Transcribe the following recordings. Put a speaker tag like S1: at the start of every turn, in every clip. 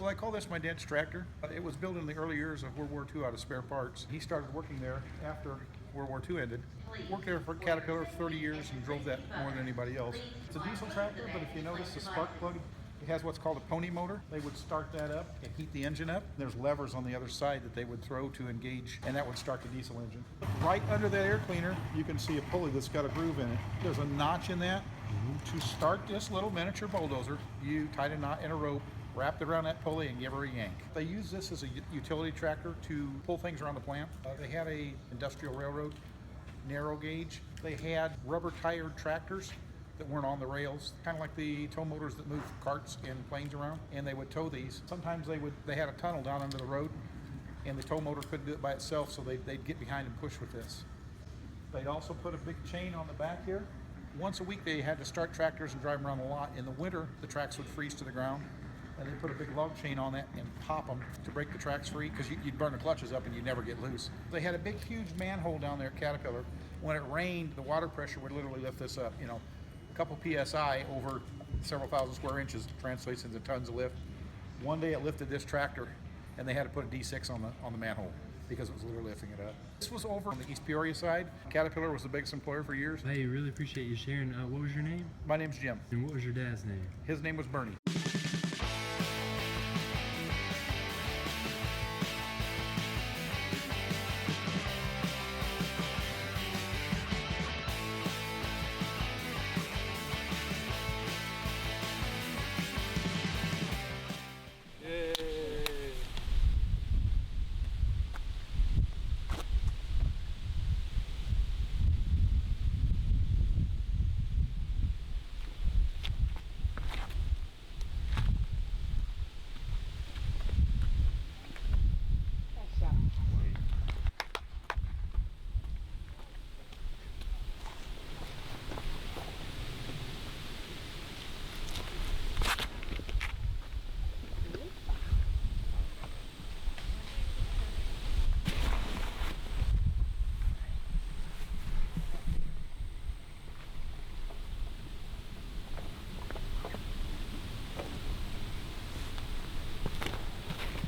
S1: So I call this my dad's tractor. It was built in the early years of World War II out of spare parts. He started working there after World War II ended. Worked there for Caterpillar for 30 years and drove that more than anybody else. It's a diesel tractor, but if you notice the spark plug, it has what's called a pony motor. They would start that up and heat the engine up. There's levers on the other side that they would throw to engage, and that would start the diesel engine. Right under that air cleaner, you can see a pulley that's got a groove in it. There's a notch in that. To start this little miniature bulldozer, you tied a knot in a rope, wrapped it around that pulley, and give her a yank. They use this as a utility tractor to pull things around the plant. They had a industrial railroad, narrow gauge. They had rubber tired tractors that weren't on the rails, kind of like the tow motors that move carts and planes around, and they would tow these. Sometimes they had a tunnel down under the road, and the tow motor couldn't do it by itself, so they'd get behind and push with this. They'd also put a big chain on the back here. Once a week they had to start tractors and drive them around the lot. In the winter, the tracks would freeze to the ground, and they put a big log chain on that and pop them to break the tracks free, because you'd burn the clutches up and you'd never get loose. They had a big, huge manhole down there at Caterpillar. When it rained, the water pressure would literally lift this up. You know, a couple PSI over several thousand square inches translates into tons of lift. One day it lifted this tractor, and they had to put a D6 on the manhole because it was literally lifting it up. This was over on the East Peoria side. Caterpillar was the biggest employer for years.
S2: Hey, really appreciate you sharing. What was your name?
S1: My name's Jim.
S2: And what was your dad's name?
S1: His name was Bernie.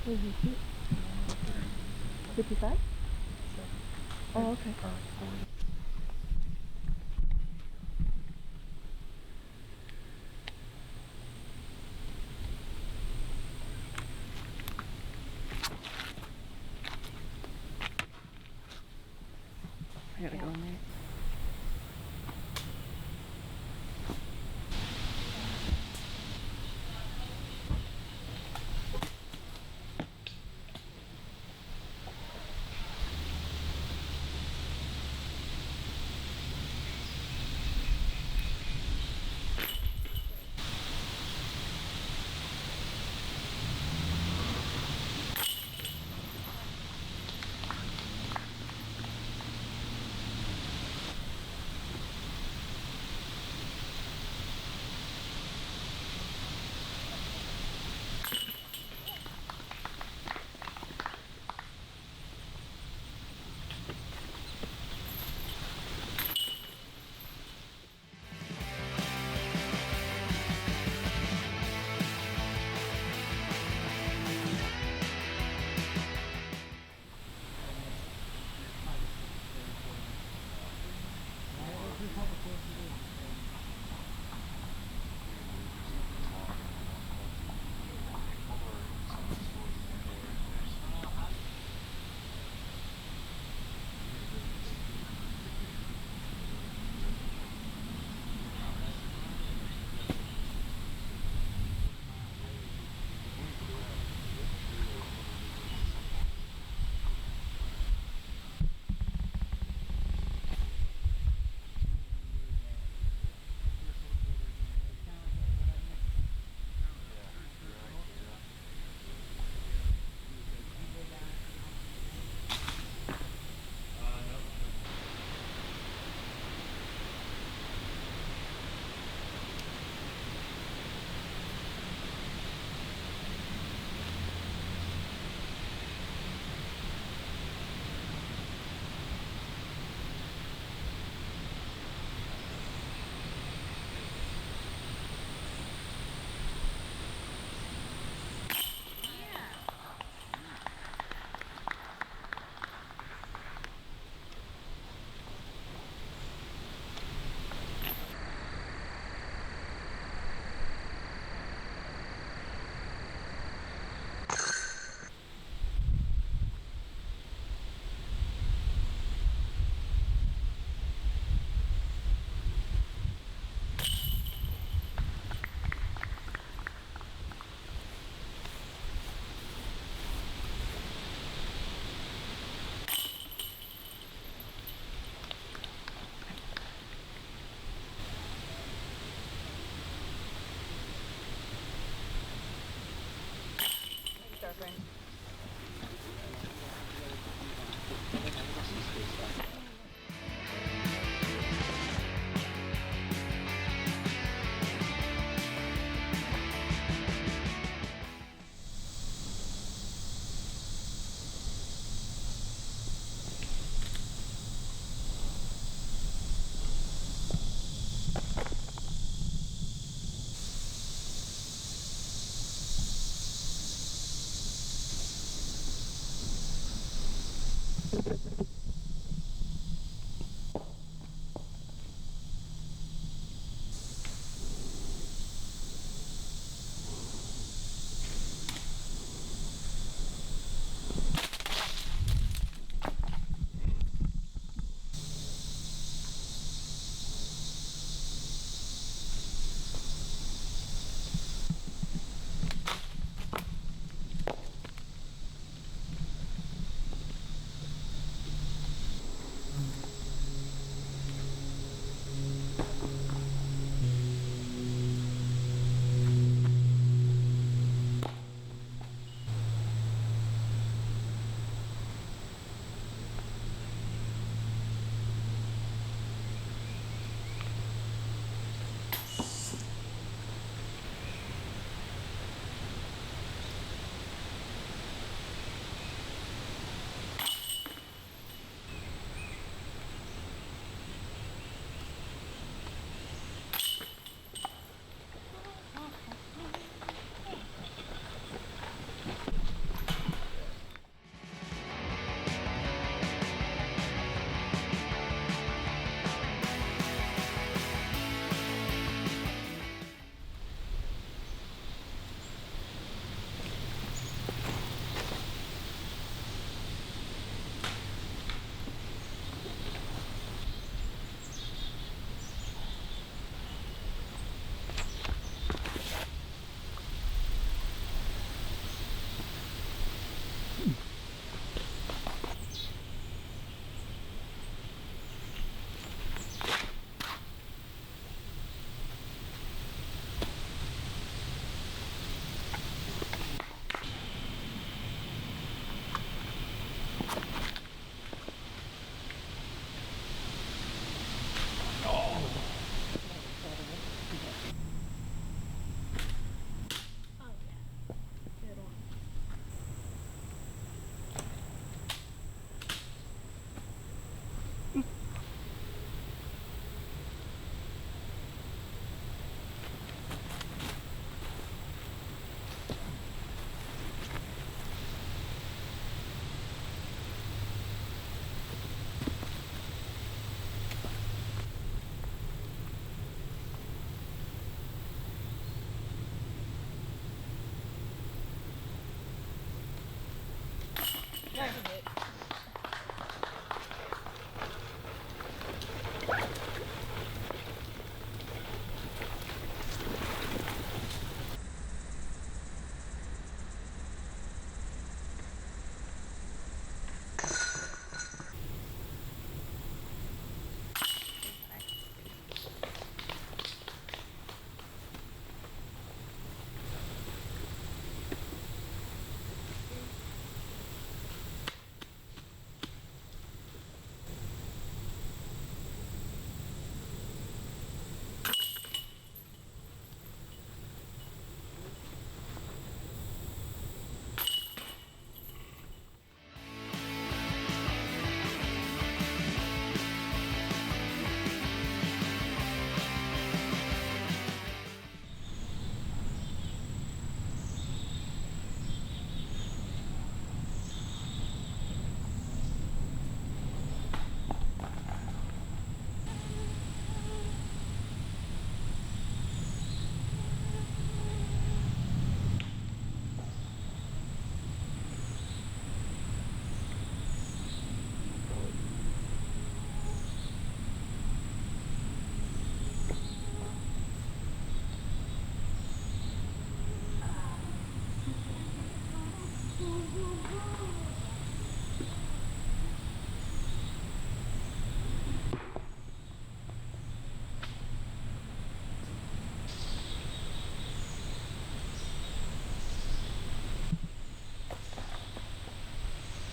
S3: What is your feet? 55? Oh, okay. I gotta go in there.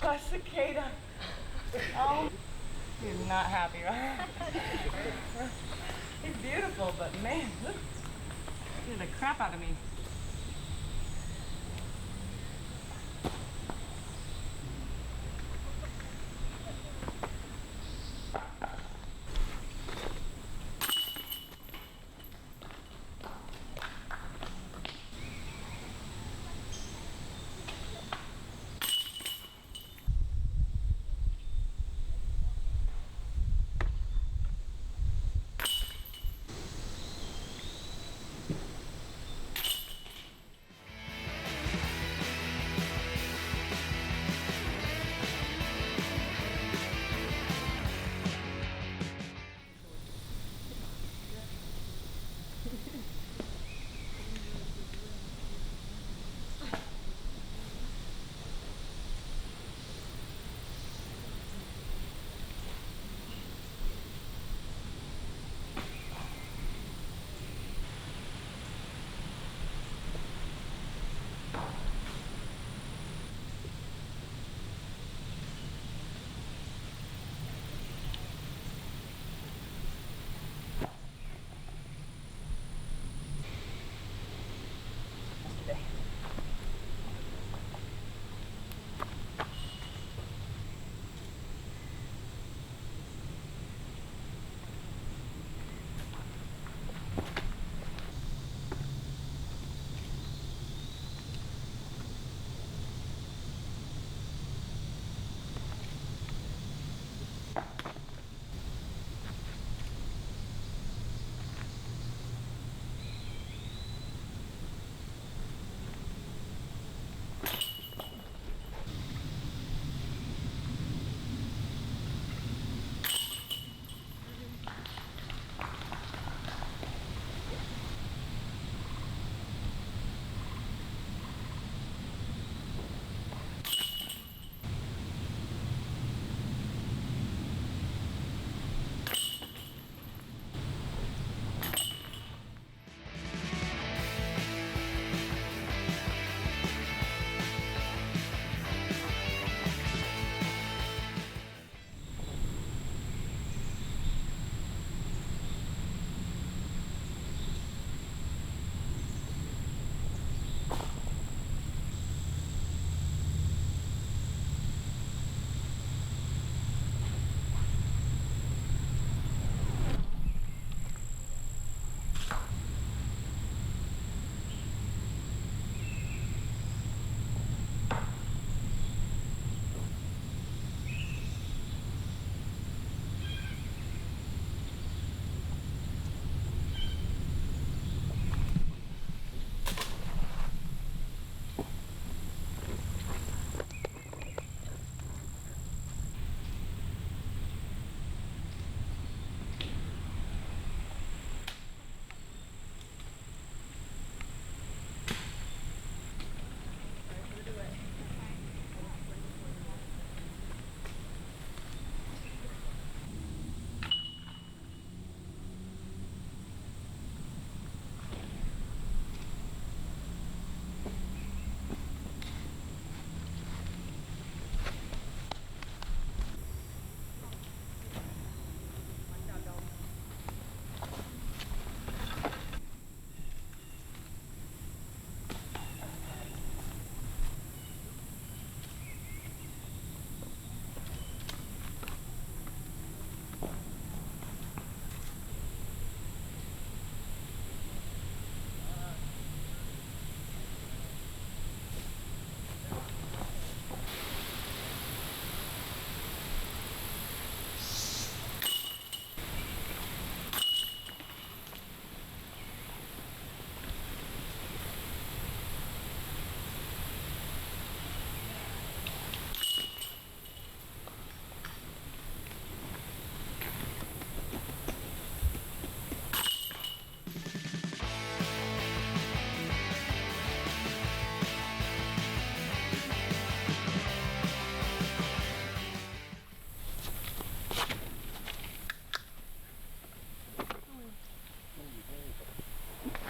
S4: A cicada. Oh, he's not happy, right? He's beautiful, but man, look, he scared the crap out of me.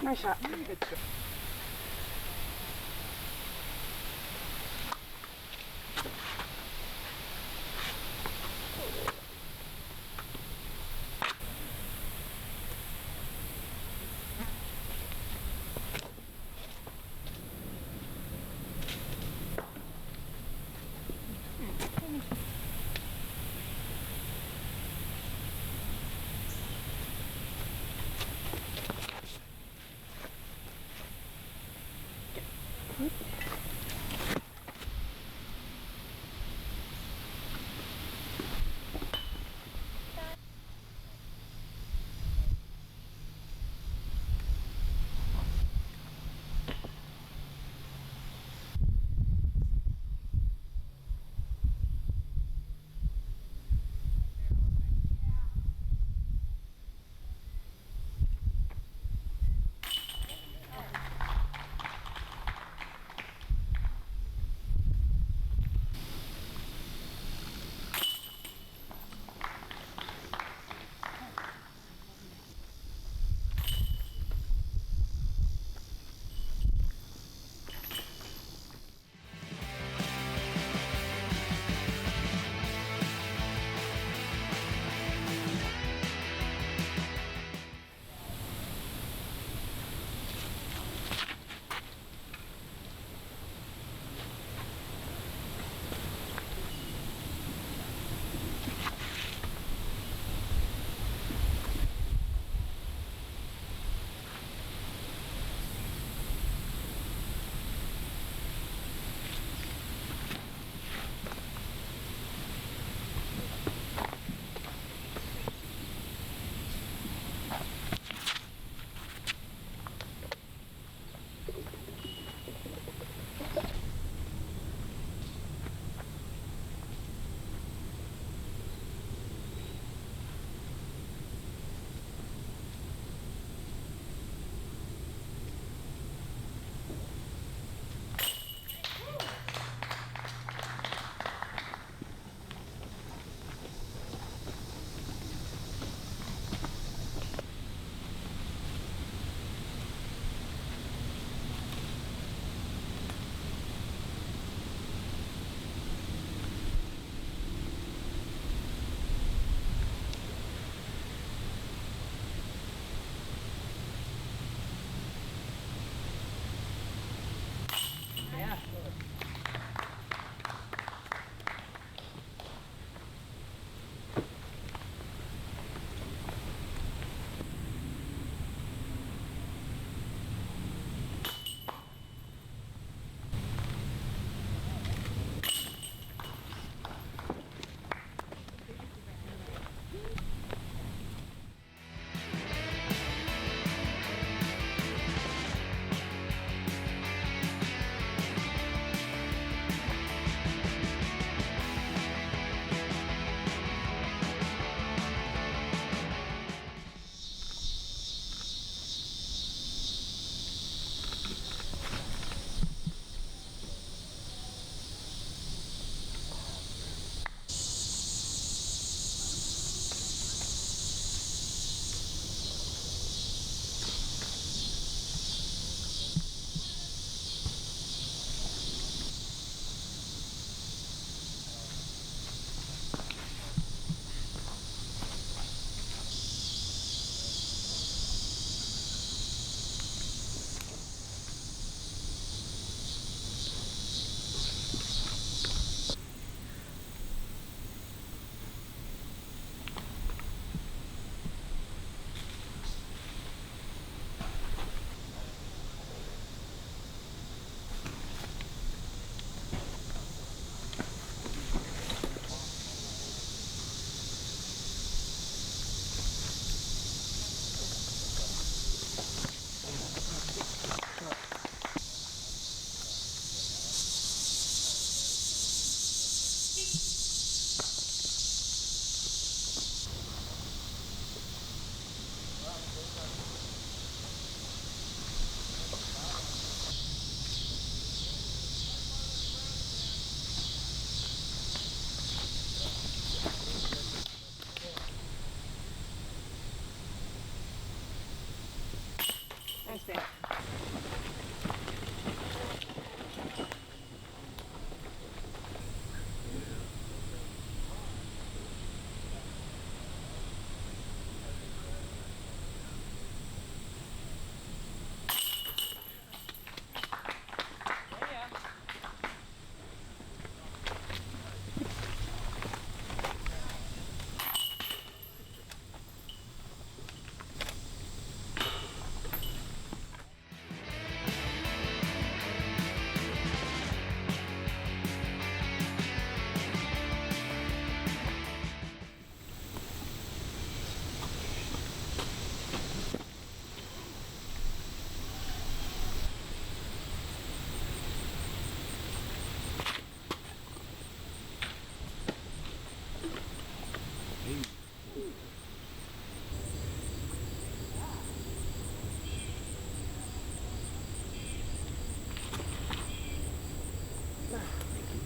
S4: Nice shot. Good shot.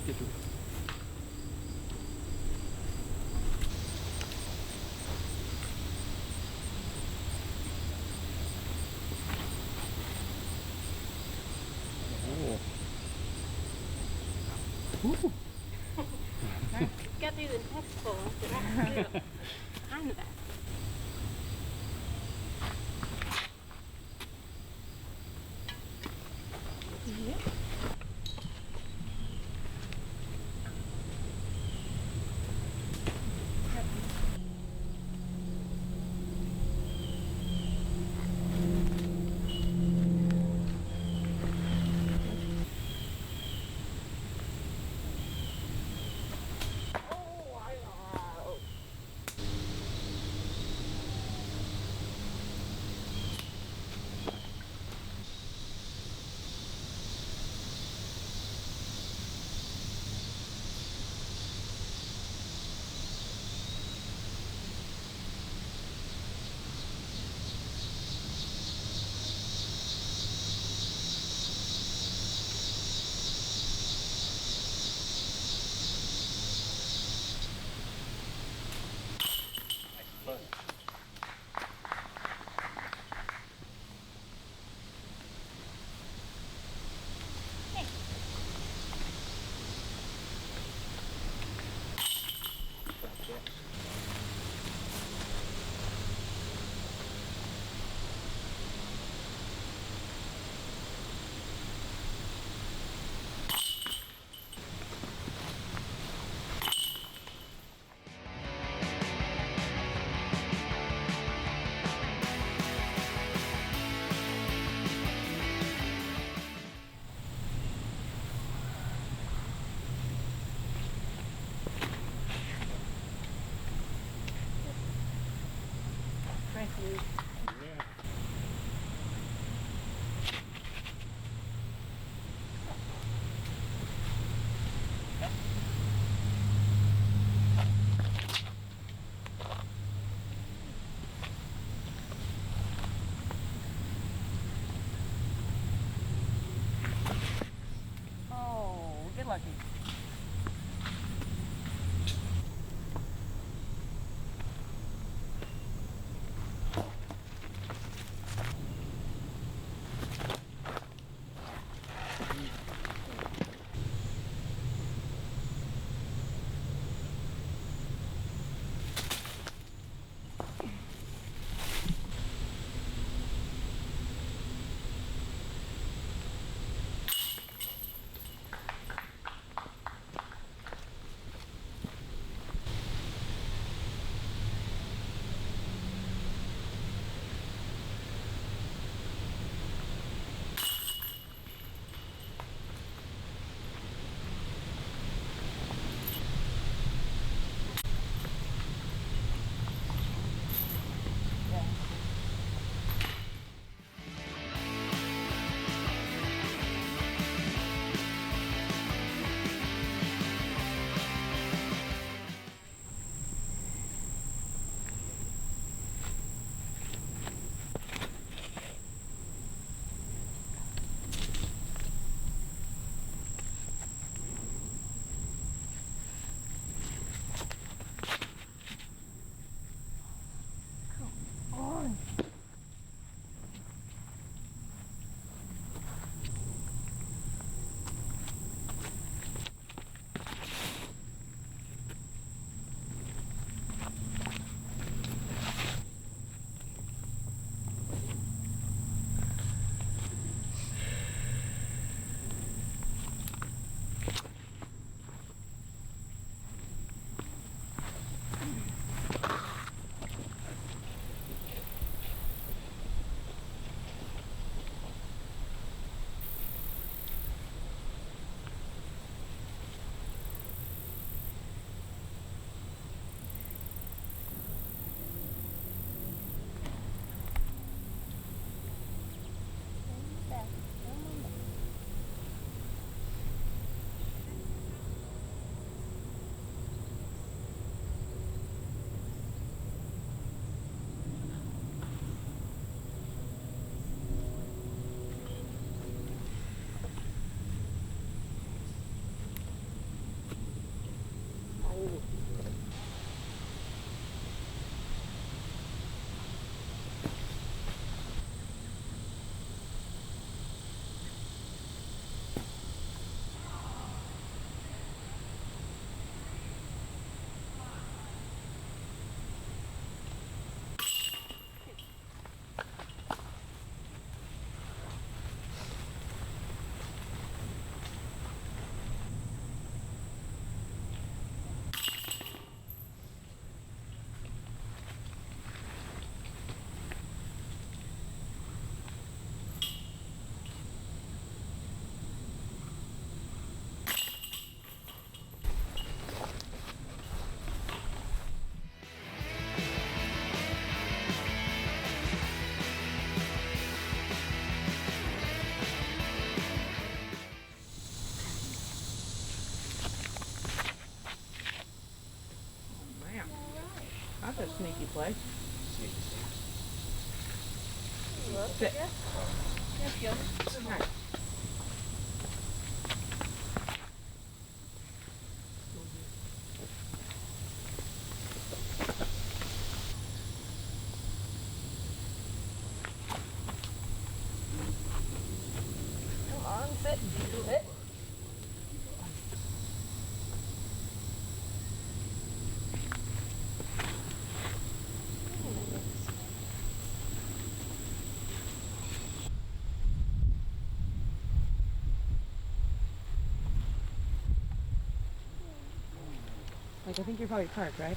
S5: get to it. Ooh.
S4: Got these in text full. I'm that.
S3: Yep.
S4: Frankly, oh, get lucky. sneaky play.
S5: Sneaky, sneaky.
S4: Sit. Yes, Gilbert. Nice. Come on, sit. Sit. Like, I think you're probably parked, right?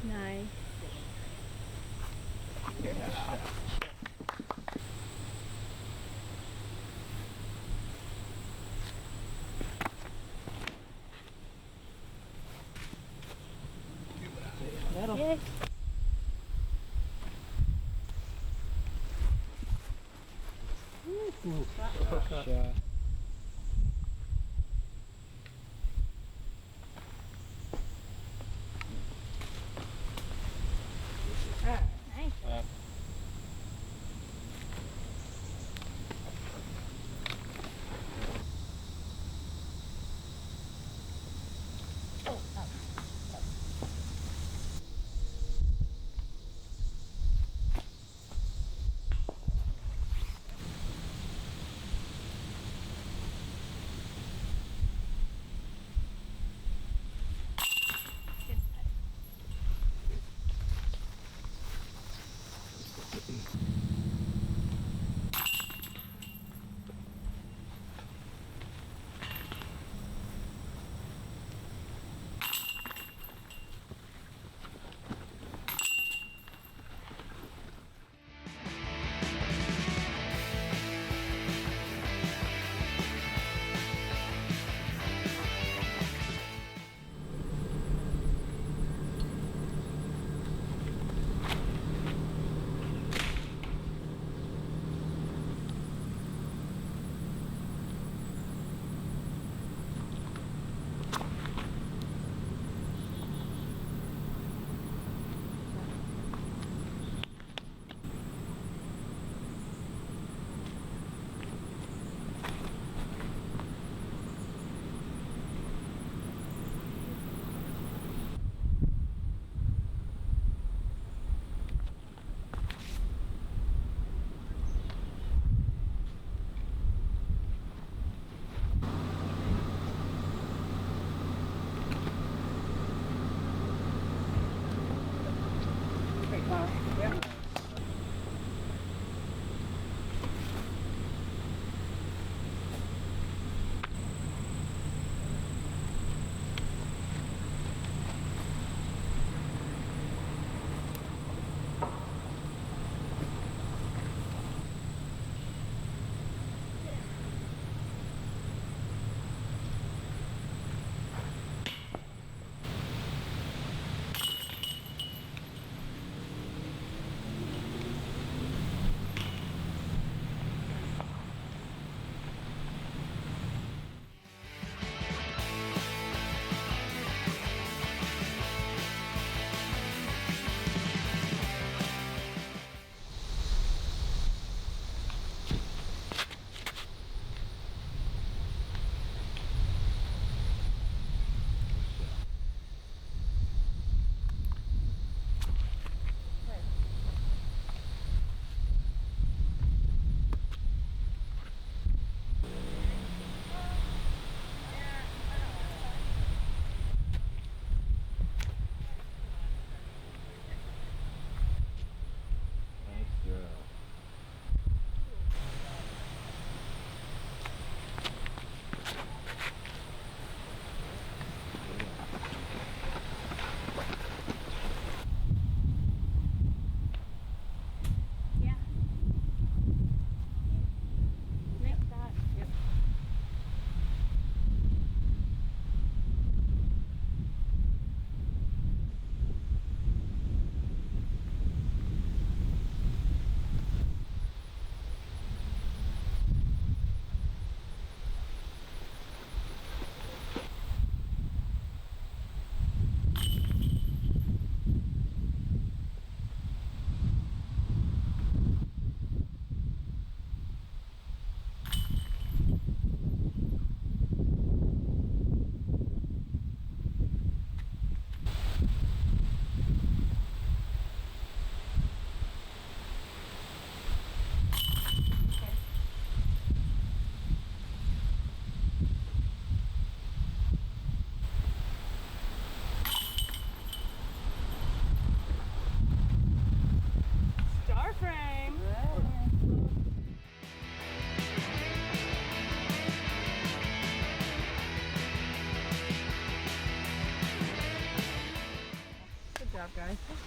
S3: Nice.
S4: That'll.
S3: Yay.
S5: Shot.
S3: Nice.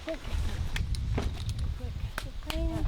S3: quick. Quick. Clean.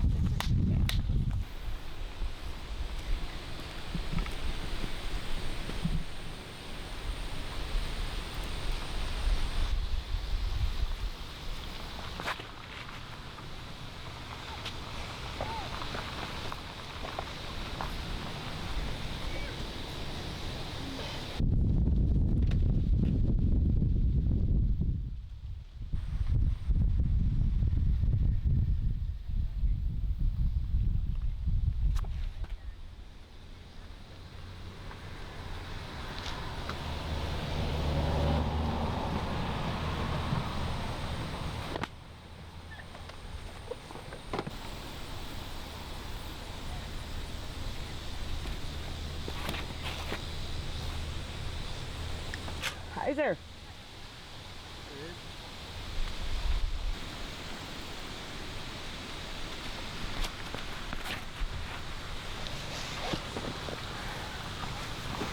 S4: Hi there.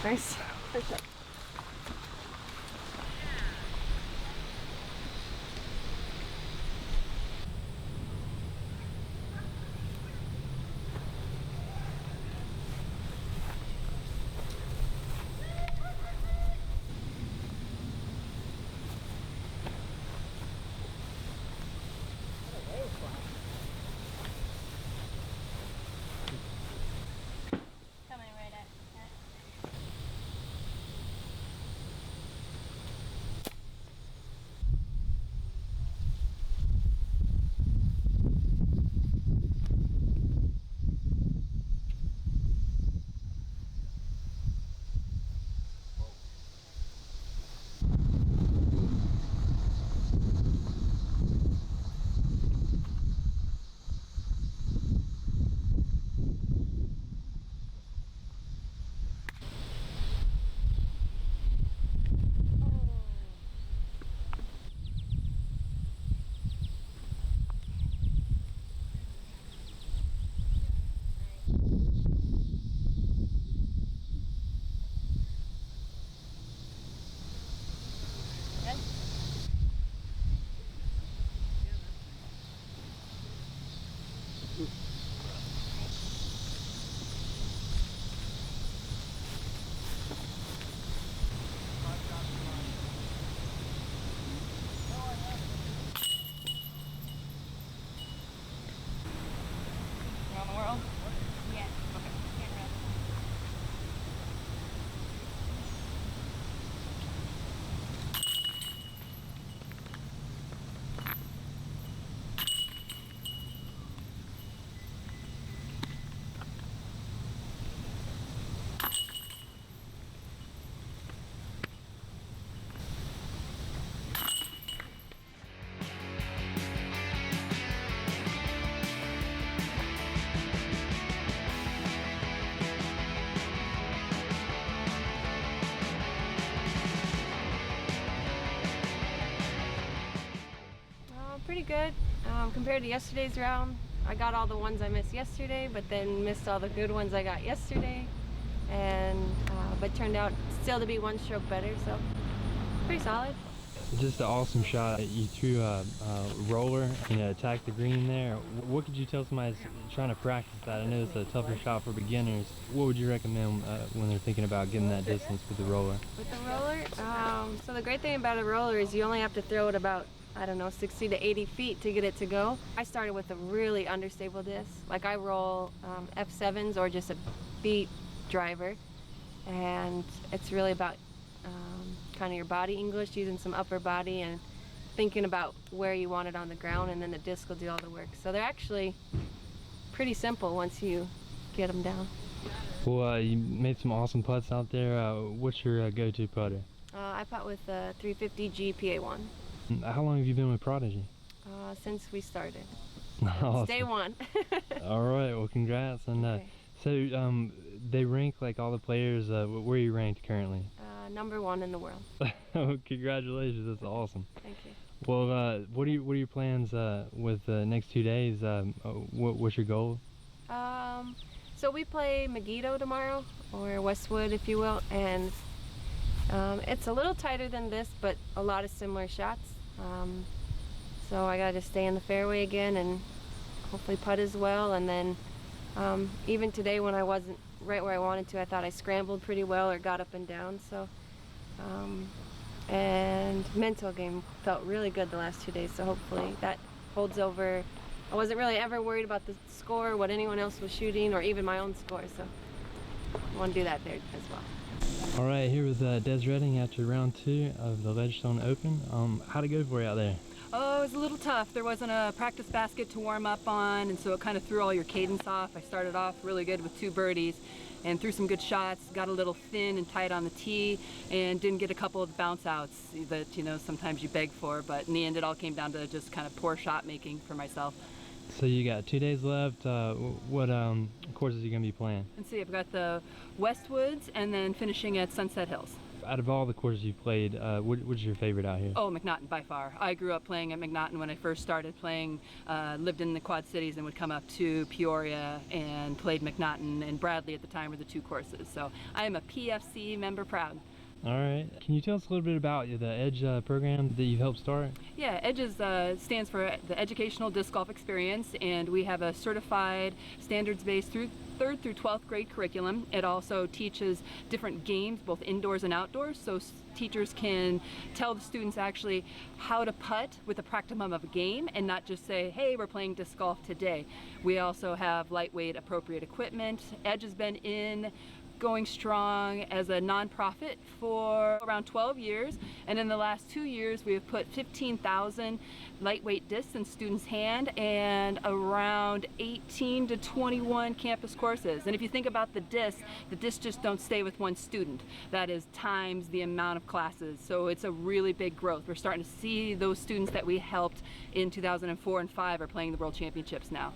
S4: Nice. Nice shot.
S3: Coming right at that.
S4: Around the world?
S3: Yeah. Can't run.
S4: Pretty good. Compared to yesterday's round, I got all the ones I missed yesterday, but then missed all the good ones I got yesterday, and but turned out still to be one stroke better, so pretty solid.
S2: Just an awesome shot. You threw a roller and attacked the green there. What could you tell somebody that's trying to practice that? I know it's a tougher shot for beginners. What would you recommend when they're thinking about getting that distance with the roller?
S4: With the roller, so the great thing about a roller is you only have to throw it about, I don't know, 60 to 80 feet to get it to go. I started with a really understable disc. Like I roll F7s or just a beat driver, and it's really about kind of your body English, using some upper body and thinking about where you want it on the ground, and then the disc will do all the work. So they're actually pretty simple once you get them down.
S2: Well, you made some awesome putts out there. What's your go-to putter?
S4: I putt with a 350G PA1.
S2: How long have you been with Prodigy?
S4: Since we started.
S2: Awesome.
S4: Day one.
S2: All right, well, congrats. And
S4: Okay.
S2: so they rank like all the players. Where are you ranked currently?
S4: #1 in the world.
S2: Congratulations, that's awesome.
S4: Thank you.
S2: Well, what are your plans with the next 2 days? What's your goal?
S4: So we play Megiddo tomorrow, or Westwood if you will, and it's a little tighter than this, but a lot of similar shots. So I gotta just stay in the fairway again and hopefully putt as well. And then even today when I wasn't right where I wanted to, I thought I scrambled pretty well or got up and down. So and mental game felt really good the last 2 days, so hopefully that holds over. I wasn't really ever worried about the score, what anyone else was shooting, or even my own score, so I want to do that there as well.
S2: All right, here with Des Redding after round 2 of the Ledgestone Open. How'd it go for you out there?
S6: Oh, it was a little tough. There wasn't a practice basket to warm up on, and so it kind of threw all your cadence off. I started off really good with 2 birdies and threw some good shots, got a little thin and tight on the tee, and didn't get a couple of bounce outs that, you know, sometimes you beg for, but in the end it all came down to just kind of poor shot making for myself.
S2: So you got 2 days left. What courses are you going to be playing?
S6: Let's see, I've got the Westwoods and then finishing at Sunset Hills.
S2: Out of all the courses you've played, which is your favorite out here?
S6: Oh, McNaughton by far. I grew up playing at McNaughton when I first started playing, lived in the Quad Cities and would come up to Peoria and played McNaughton and Bradley at the time were the 2 courses. So I am a PFC member proud.
S2: All right. Can you tell us a little bit about the EDGE program that you helped start?
S6: Yeah, EDGE stands for the Educational Disc Golf Experience, and we have a certified standards-based 3rd through 12th grade curriculum. It also teaches different games, both indoors and outdoors, so teachers can tell the students actually how to putt with a practicum of a game and not just say, hey, we're playing disc golf today. We also have lightweight appropriate equipment. EDGE has been going strong as a nonprofit for around 12 years, and in the last 2 years we have put 15,000 lightweight discs in students' hand and around 18 to 21 campus courses. And if you think about the discs just don't stay with one student. That is times the amount of classes, so it's a really big growth. We're starting to see those students that we helped in 2004 and 5 are playing the World Championships now.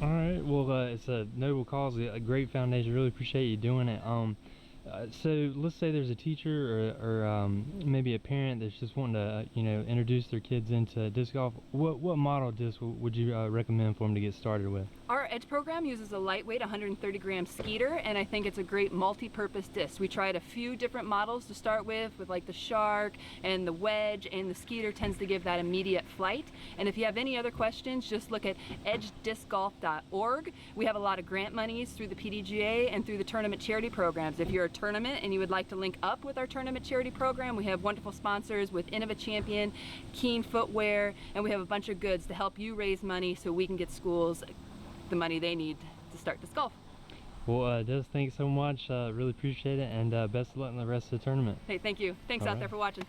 S2: All right, well, it's a noble cause, a great foundation. Really appreciate you doing it. So let's say there's a teacher or maybe a parent that's just wanting to, introduce their kids into disc golf. What model disc would you recommend for them to get started with?
S6: Our EDGE program uses a lightweight 130-gram Skeeter, and I think it's a great multi-purpose disc. We tried a few different models to start with like the Shark and the Wedge, and the Skeeter tends to give that immediate flight. And if you have any other questions, just look at edgediscgolf.org. We have a lot of grant monies through the PDGA and through the tournament charity programs. If you're a tournament and you would like to link up with our tournament charity program, we have wonderful sponsors with Innova Champion, Keen Footwear, and we have a bunch of goods to help you raise money so we can get schools the money they need to start disc golf.
S2: Well, Des, thanks so much. Really appreciate it, and best of luck in the rest of the tournament.
S6: Hey, thank you. Thanks
S2: All
S6: out
S2: right.
S6: there for watching.